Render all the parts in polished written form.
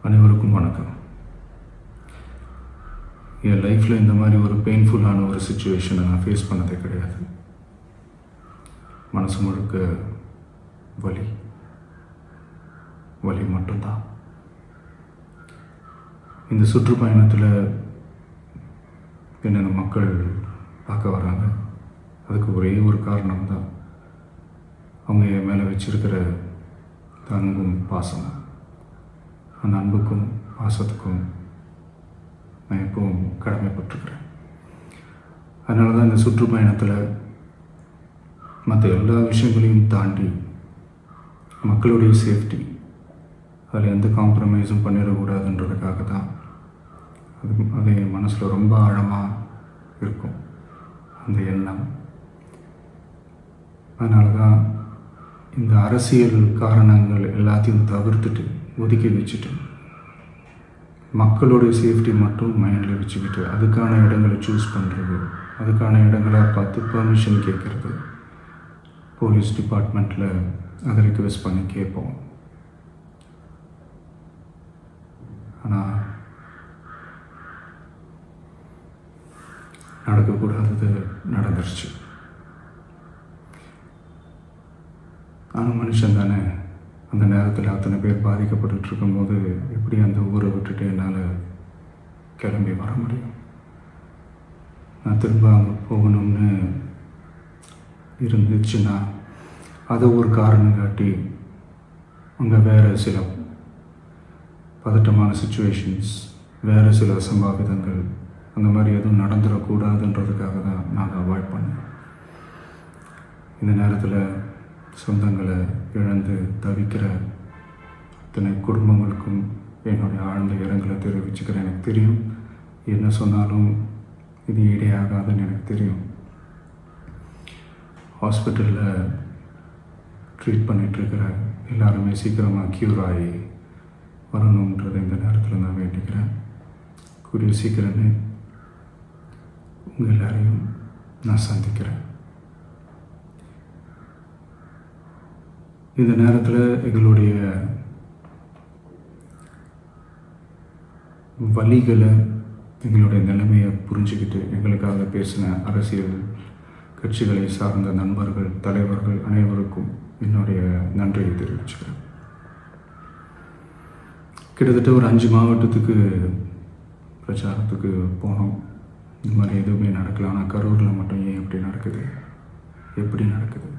அனைவருக்கும் வணக்கம். என் லைஃப்பில் இந்த மாதிரி ஒரு பெயின்ஃபுல்லான ஒரு சுச்சுவேஷனை நான் ஃபேஸ் பண்ணதே கிடையாது. மனசு முழுக்க வலி வலி மட்டும்தான். இந்த சுற்றுப்பயணத்தில் என்னென்ன மக்கள் பார்க்க வராங்க, அதுக்கு ஒரே ஒரு காரணம் தான், அவங்க என் மேலே வச்சிருக்கிற அன்பும் பாசம். அந்த அன்புக்கும் பாசத்துக்கும் நான் எப்பவும் கடமைப்பட்டிருக்கிறேன். அதனால தான் இந்த சுற்றுப்பயணத்தில் மற்ற எல்லா விஷயங்களையும் தாண்டி மக்களுடைய சேஃப்டி, அதில் எந்த காம்ப்ரமைஸும் பண்ணிடக்கூடாதுன்றதுக்காக தான் அது என் மனசில் ரொம்ப ஆழமாக இருக்கும் அந்த எண்ணம். அதனால தான் இந்த அரசியல் காரணங்கள் எல்லாத்தையும் தவிர்த்துட்டு ஒதுக்கி வச்சுட்டு மக்களுடைய சேஃப்டி மட்டும் மைண்டில் வச்சுக்கிட்டு அதுக்கான இடங்களை சூஸ் பண்ணுறது, அதுக்கான இடங்களை பார்த்து பர்மிஷன் கேட்குறது, போலீஸ் டிபார்ட்மெண்ட்டில் அதை ரிக்வெஸ்ட் பண்ணி கேட்போம். ஆனால் நடக்கக்கூடாதது நடந்துருச்சு. ஆனால் மனுஷன் தானே, அந்த நேரத்தில் அத்தனை பேர் பாதிக்கப்பட்டு இருக்கும்போது எப்படி அந்த ஊரை விட்டுட்டு என்னால் கிளம்பி வர முடியும்? நான் திரும்ப அங்கே போகணும்னு இருந்துச்சுன்னா அதை ஒரு காரணம் காட்டி அங்கே வேறு சில பதட்டமான சுச்சுவேஷன்ஸ், வேறு சில அசம்பாவிதங்கள் அந்த மாதிரி எதுவும் நடந்துடக்கூடாதுன்றதுக்காக தான் நாங்கள் அவாய்ட் பண்ணோம். இந்த நேரத்தில் சொந்தங்களை இழந்து தவிக்கிற அத்தனை குடும்பங்களுக்கும் என்னுடைய ஆழ்ந்த இரங்கலை தெரிவிச்சுக்கிறேன். எனக்கு தெரியும், என்ன சொன்னாலும் இது ஈடேயாகாதுன்னு எனக்கு தெரியும். ஹாஸ்பிட்டலில் ட்ரீட் பண்ணிகிட்ருக்கிற எல்லாருமே சீக்கிரமாக க்யூர் ஆகி வரணுன்றதை இந்த நேரத்தில் நான் வேண்டிக்கிறேன். கூடிய சீக்கிரமே உங்கள் எல்லாரையும் நான் சந்திக்கிறேன். இந்த நேரத்தில் எங்களுடைய வலிகளை, எங்களுடைய நிலைமையை புரிஞ்சுக்கிட்டு எங்களுக்காக பேசின அரசியல் கட்சிகளை சார்ந்த நண்பர்கள், தலைவர்கள் அனைவருக்கும் என்னுடைய நன்றியை தெரிவிச்சுக்கிறேன். கிட்டத்தட்ட ஒரு 5 மாவட்டத்துக்கு பிரச்சாரத்துக்கு போனோம். இந்த மாதிரி எதுவுமே நடக்கல. ஆனால் கரூரில் மட்டும் ஏன் எப்படி நடக்குது, எப்படி நடக்குது?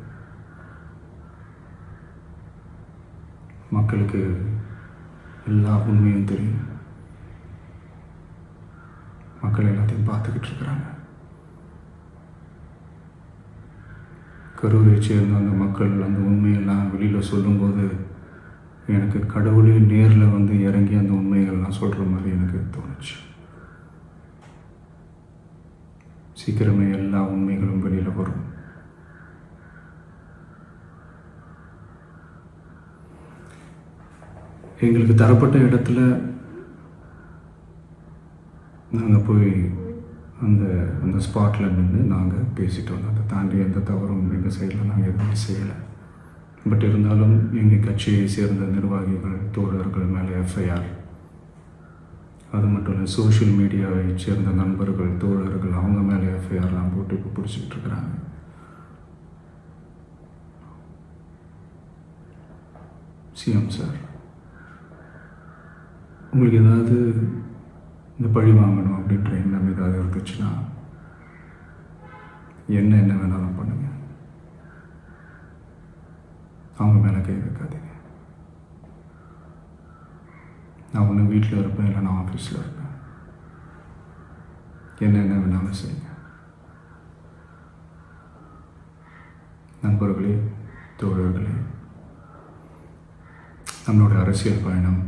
மக்களுக்கு எல்லா உண்மையும் தெரியும். மக்கள் எல்லாத்தையும் பார்த்துக்கிட்டு இருக்கிறாங்க. கரூரை சேர்ந்த அந்த மக்கள் அந்த உண்மையெல்லாம் வெளியில் சொல்லும்போது எனக்கு கடவுளே நேரில் வந்து இறங்கி அந்த உண்மைகள்லாம் சொல்கிற மாதிரி எனக்கு தோணுச்சு. சீக்கிரமே எல்லா உண்மைகளும் வெளியில் வரும். எங்களுக்கு தரப்பட்ட இடத்துல நாங்கள் போய் அந்த ஸ்பாட்டில் நின்று நாங்கள் பேசிட்டு வந்தோம். அதை தாண்டி எந்த தவறும் எங்கள் சைடில் நாங்கள் எதுவுமே செய்யலை. பட் இருந்தாலும் எங்கள் கட்சியை சேர்ந்த நிர்வாகிகள், தோழர்கள் மேலே எஃப்ஐஆர், அது மட்டும் இல்லை சோஷியல் மீடியாவை சேர்ந்த நண்பர்கள், தோழர்கள் அவங்க மேலே எஃப்ஐஆர்லாம் போட்டு இப்போ பிடிச்சிக்கிட்டு இருக்கிறாங்க. சிஎம் சார், உங்களுக்கு ஏதாவது இந்த பழி வாங்கணும் அப்படின்ற எண்ணம் ஏதாவது இருந்துச்சுன்னா என்ன வேணாலும் பண்ணுங்க. அவங்க மேலே கை வைக்காதீங்க. நான் ஒன்று வீட்டில் இருப்பேன், இல்லை நான் ஆஃபீஸில் இருப்பேன். என்ன வேணாலும் செய்யுங்க. நண்பர்களே, தோழர்களே, நம்மளோட அரசியல் பயணம்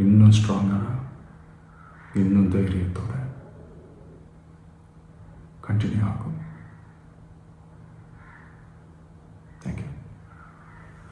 இன்னும் ஸ்ட்ராங்காக, இன்னும் தைரியத்தோடு கண்டினியூ ஆகும்.